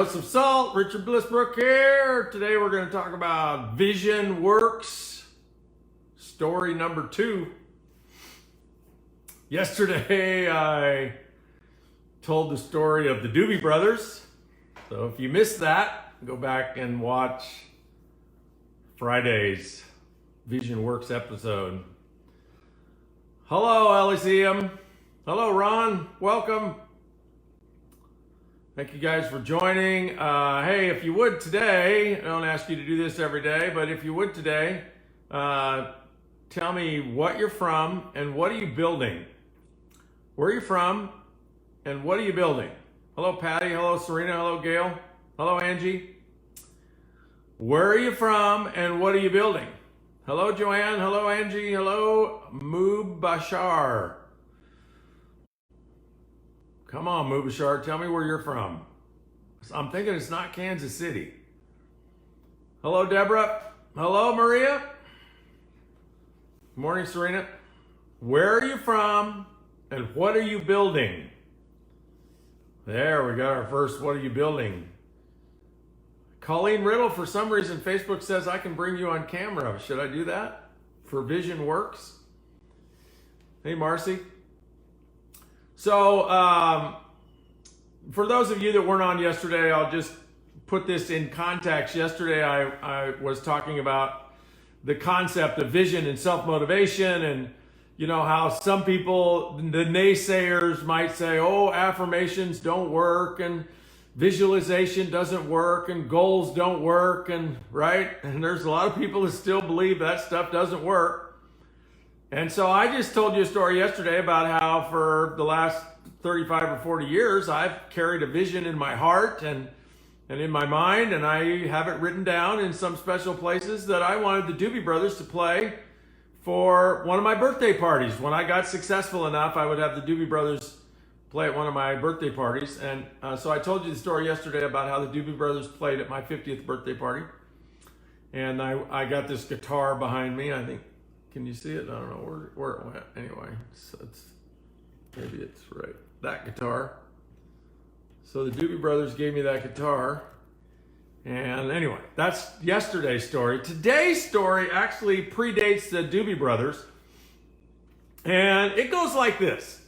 Joseph Salt, Richard Bliss Brooke here. Today we're going to talk about Vision Works, story number 2. Yesterday I told the story of the Doobie Brothers. So if you missed that, go back and watch Friday's Vision Works episode. Hello, Elysium. Hello, Ron. Welcome. Thank you guys for joining. Hey, if you would today, I don't ask you to do this every day, but if you would today, tell me what you're from and what are you building? Where are you from and what are you building? Hello, Patty. Hello, Serena. Hello, Gail. Hello, Angie. Where are you from and what are you building? Hello, Joanne. Hello, Angie. Hello, Mubashar. Come on, Mubashar, tell me where you're from. I'm thinking it's not Kansas City. Hello, Deborah. Hello, Maria. Good morning, Serena. Where are you from and what are you building? There, we got our first what are you building. Colleen Riddle, for some reason, Facebook says I can bring you on camera. Should I do that for Vision Works? Hey, Marcy. So, for those of you that weren't on yesterday, I'll just put this in context. Yesterday, I was talking about the concept of vision and self-motivation and, you know, how some people, the naysayers might say, oh, affirmations don't work and visualization doesn't work and goals don't work and, right? And there's a lot of people that still believe that stuff doesn't work. And so I just told you a story yesterday about how for the last 35 or 40 years, I've carried a vision in my heart and in my mind, and I have it written down in some special places that I wanted the Doobie Brothers to play for one of my birthday parties. When I got successful enough, I would have the Doobie Brothers play at one of my birthday parties. And so I told you the story yesterday about how the Doobie Brothers played at my 50th birthday party. And I got this guitar behind me, I think. Can you see it? I don't know where it went. Anyway, so maybe it's right. That guitar. So the Doobie Brothers gave me that guitar. And anyway, that's yesterday's story. Today's story actually predates the Doobie Brothers. And it goes like this.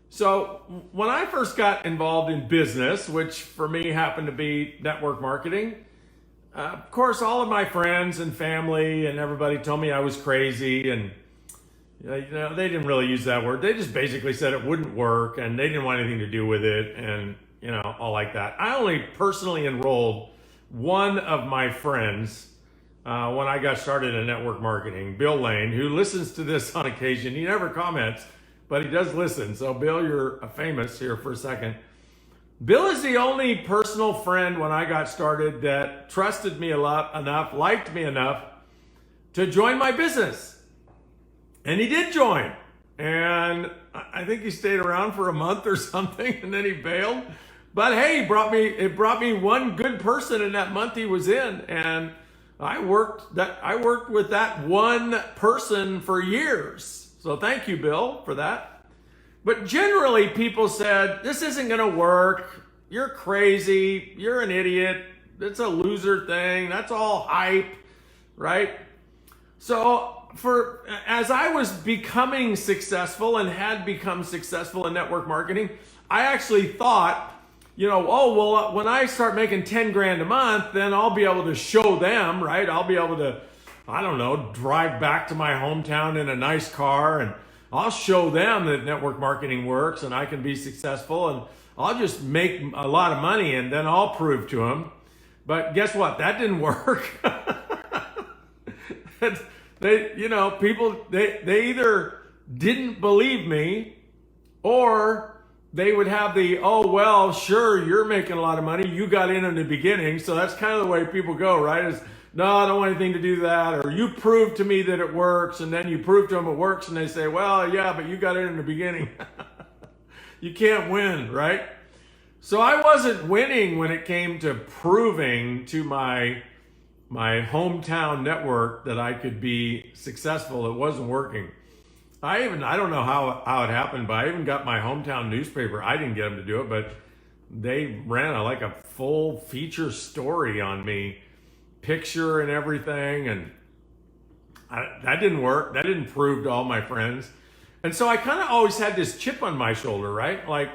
So when I first got involved in business, which for me happened to be network marketing, of course, all of my friends and family and everybody told me I was crazy, and you know, they didn't really use that word. They just basically said it wouldn't work, and they didn't want anything to do with it, and you know, all like that. I only personally enrolled one of my friends when I got started in network marketing, Bill Lane, who listens to this on occasion. He never comments, but he does listen. So, Bill, you're famous here for a second. Bill is the only personal friend when I got started that trusted me enough, liked me enough to join my business. And he did join. And I think he stayed around for a month or something and then he bailed. But hey, it brought me one good person in that month he was in. And I worked with that one person for years. So thank you, Bill, for that. But generally, people said, this isn't going to work. You're crazy. You're an idiot. It's a loser thing. That's all hype, right? So as I was becoming successful and had become successful in network marketing, I actually thought, you know, oh, well, when I start making 10 grand a month, then I'll be able to show them, right? I'll be able to, I don't know, drive back to my hometown in a nice car and I'll show them that network marketing works and I can be successful and I'll just make a lot of money and then I'll prove to them. But guess what? That didn't work. People either didn't believe me or they would have the, oh, well, sure, you're making a lot of money. You got in the beginning. So that's kind of the way people go, right? Is, no, I don't want anything to do that. Or you prove to me that it works, and then you prove to them it works, and they say, well, yeah, but you got it in the beginning. You can't win, right? So I wasn't winning when it came to proving to my hometown network that I could be successful. It wasn't working. I don't know how it happened, but I even got my hometown newspaper. I didn't get them to do it, but they ran like a full feature story on me, picture and everything, and that didn't work. That didn't prove to all my friends. And so I kind of always had this chip on my shoulder, right? Like,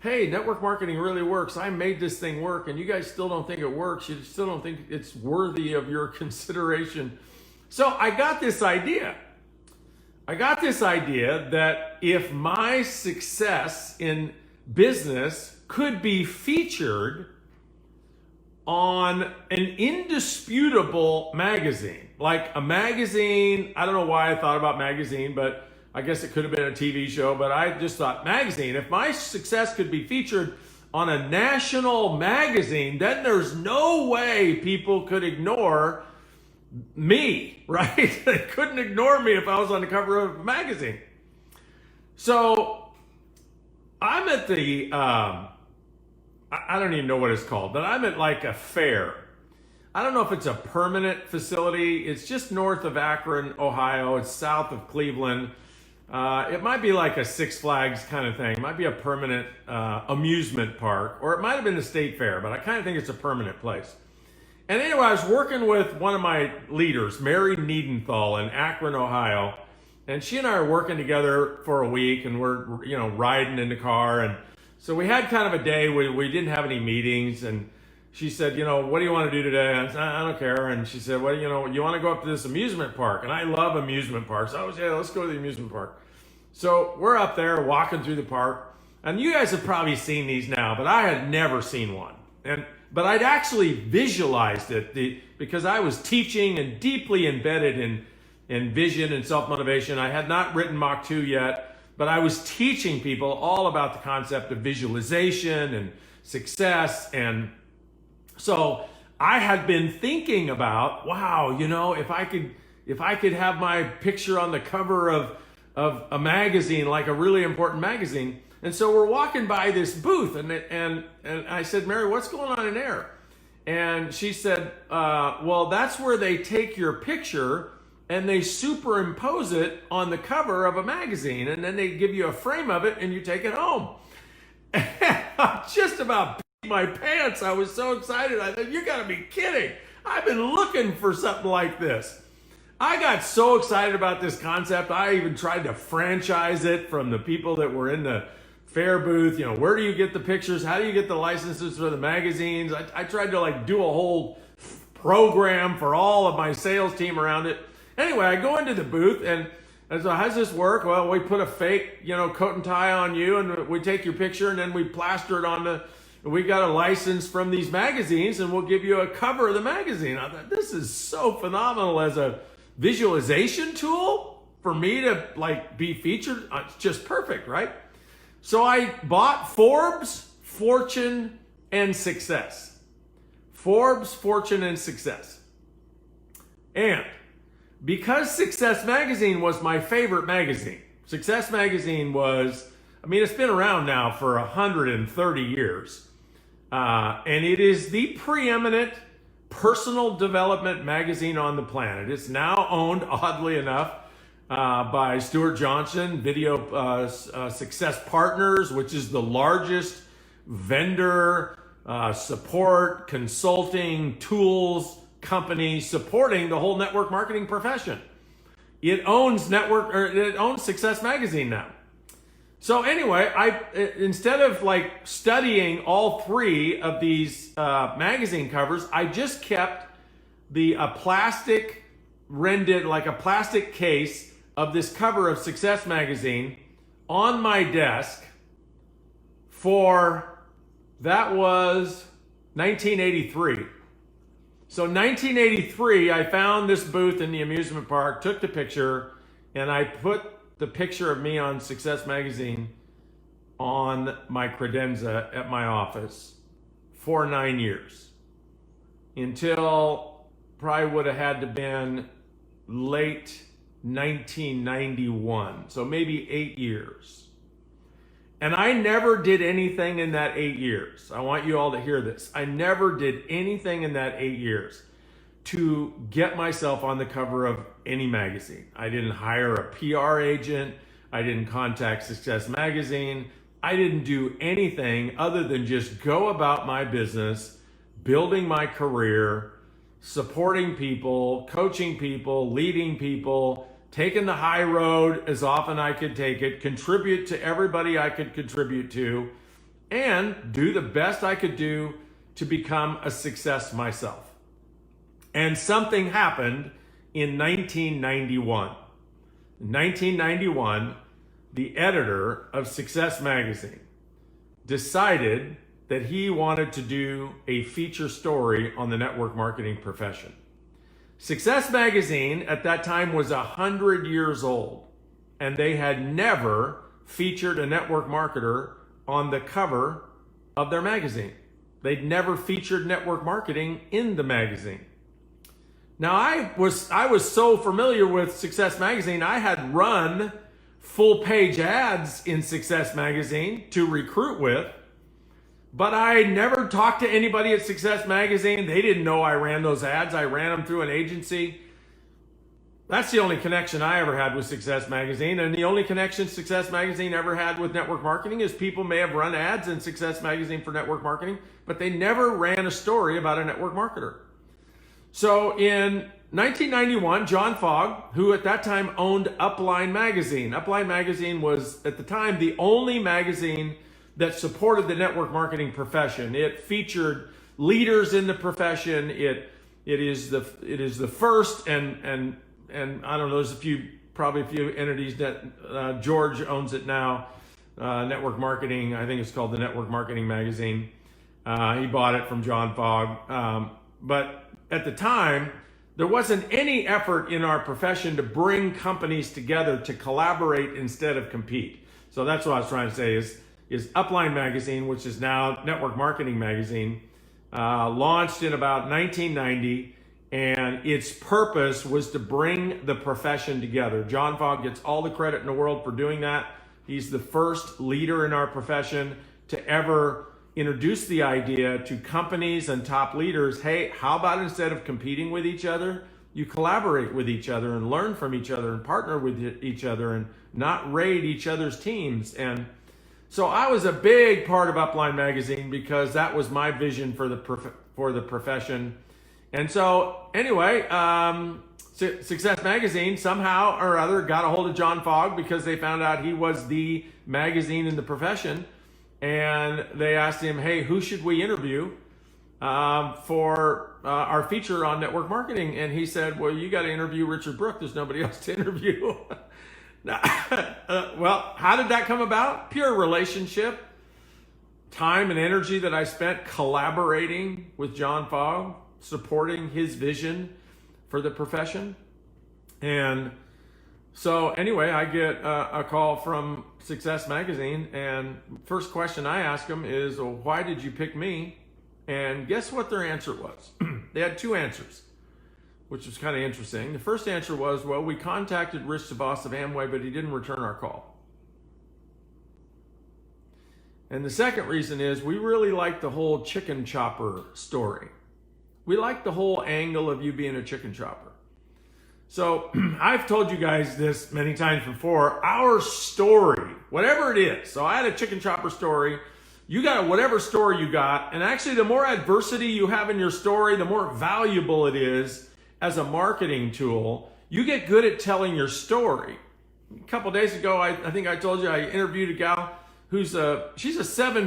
hey, network marketing really works. I made this thing work, and you guys still don't think it works. You still don't think it's worthy of your consideration. So I got this idea. That if my success in business could be featured on an indisputable magazine, like a magazine. I don't know why I thought about magazine, but I guess it could have been a TV show, but I just thought magazine. If my success could be featured on a national magazine, then there's no way people could ignore me, right? They couldn't ignore me if I was on the cover of a magazine. So I'm at the, I don't even know what it's called, but I'm at like a fair. I don't know if it's a permanent facility. It's just north of Akron, Ohio. It's south of Cleveland. It might be like a Six Flags kind of thing. It might be a permanent amusement park, or it might have been a state fair, but I kind of think it's a permanent place. And anyway, I was working with one of my leaders, Mary Niedenthal in Akron, Ohio, and she and I are working together for a week, and we're riding in the car, and so we had kind of a day where we didn't have any meetings, and she said, what do you want to do today? And I said, I don't care. And she said, well, you want to go up to this amusement park? And I love amusement parks. I was, yeah, let's go to the amusement park. So we're up there walking through the park, and you guys have probably seen these now, but I had never seen one. But I'd actually visualized it because I was teaching and deeply embedded in vision and self-motivation. I had not written Mach 2 yet, but I was teaching people all about the concept of visualization and success. And so I had been thinking about, wow, if I could have my picture on the cover of a magazine, like a really important magazine. And so we're walking by this booth, and I said, Mary, what's going on in there? And she said, well, that's where they take your picture and they superimpose it on the cover of a magazine, and then they give you a frame of it and you take it home. And I just about peed my pants. I was so excited. I thought, you gotta be kidding. I've been looking for something like this. I got so excited about this concept, I even tried to franchise it from the people that were in the fair booth. Where do you get the pictures? How do you get the licenses for the magazines? I tried to do a whole program for all of my sales team around it. Anyway, I go into the booth, and so how does this work? Well, we put a fake, coat and tie on you, and we take your picture, and then we plaster it on we got a license from these magazines, and we'll give you a cover of the magazine. I thought, this is so phenomenal as a visualization tool for me to be featured. It's just perfect, right? So I bought Forbes, Fortune, and Success. Forbes, Fortune, and Success. And because Success Magazine was my favorite magazine, Success Magazine it's been around now for 130 years. And it is the preeminent personal development magazine on the planet. It's now owned, oddly enough, by Stuart Johnson, Video Success Partners, which is the largest vendor support, consulting, tools company supporting the whole network marketing profession. It owns Success Magazine now. So anyway, instead of studying all three of these magazine covers, I just kept a plastic case of this cover of Success Magazine on my desk that was 1983. So 1983, I found this booth in the amusement park, took the picture, and I put the picture of me on Success Magazine on my credenza at my office for 9 years, until probably would have had to been late 1991, so maybe 8 years. And I never did anything in that 8 years. I want you all to hear this. I never did anything in that 8 years to get myself on the cover of any magazine. I didn't hire a PR agent. I didn't contact Success Magazine. I didn't do anything other than just go about my business, building my career, supporting people, coaching people, leading people, taking the high road as often I could take it, contribute to everybody I could contribute to, and do the best I could do to become a success myself. And something happened in 1991. In 1991, the editor of Success Magazine decided that he wanted to do a feature story on the network marketing profession. Success Magazine at that time was 100 years old, and they had never featured a network marketer on the cover of their magazine. They'd never featured network marketing in the magazine. Now, I was so familiar with Success Magazine, I had run full page ads in Success Magazine to recruit with, but I never talked to anybody at Success Magazine. They didn't know I ran those ads. I ran them through an agency. That's the only connection I ever had with Success Magazine, and the only connection Success Magazine ever had with network marketing is people may have run ads in Success Magazine for network marketing, but they never ran a story about a network marketer. So in 1991, John Fogg, who at that time owned Upline Magazine. Upline Magazine was, at the time, the only magazine that supported the network marketing profession. It featured leaders in the profession. It is the first, and I don't know, there's probably a few entities that George owns it now. Network Marketing, I think it's called the Network Marketing Magazine. He bought it from John Fogg. But at the time, there wasn't any effort in our profession to bring companies together to collaborate instead of compete. So that's what I was trying to say is Upline Magazine, which is now Network Marketing Magazine, launched in about 1990, and its purpose was to bring the profession together. John Fogg gets all the credit in the world for doing that. He's the first leader in our profession to ever introduce the idea to companies and top leaders, hey, how about instead of competing with each other, you collaborate with each other and learn from each other and partner with each other and not raid each other's teams. And so I was a big part of Upline Magazine because that was my vision for the profession. And so anyway, Success Magazine somehow or other got a hold of John Fogg because they found out he was the magazine in the profession. And they asked him, hey, who should we interview for our feature on network marketing? And he said, well, you got to interview Richard Brooke. There's nobody else to interview. Well, how did that come about? Pure relationship, time and energy that I spent collaborating with John Fogg, supporting his vision for the profession. And so anyway, I get a call from Success Magazine, and first question I ask them is, well, why did you pick me? And guess what their answer was? They had two answers, which was kind of interesting. The first answer was, well, we contacted Rich, the boss of Amway, but he didn't return our call. And the second reason is we really like the whole chicken chopper story. We like the whole angle of you being a chicken chopper. So I've told you guys this many times before, our story, whatever it is. So I had a chicken chopper story. You got whatever story you got. And actually, the more adversity you have in your story, the more valuable it is as a marketing tool. You get good at telling your story. A couple days ago, I think I told you I interviewed a gal she's a 7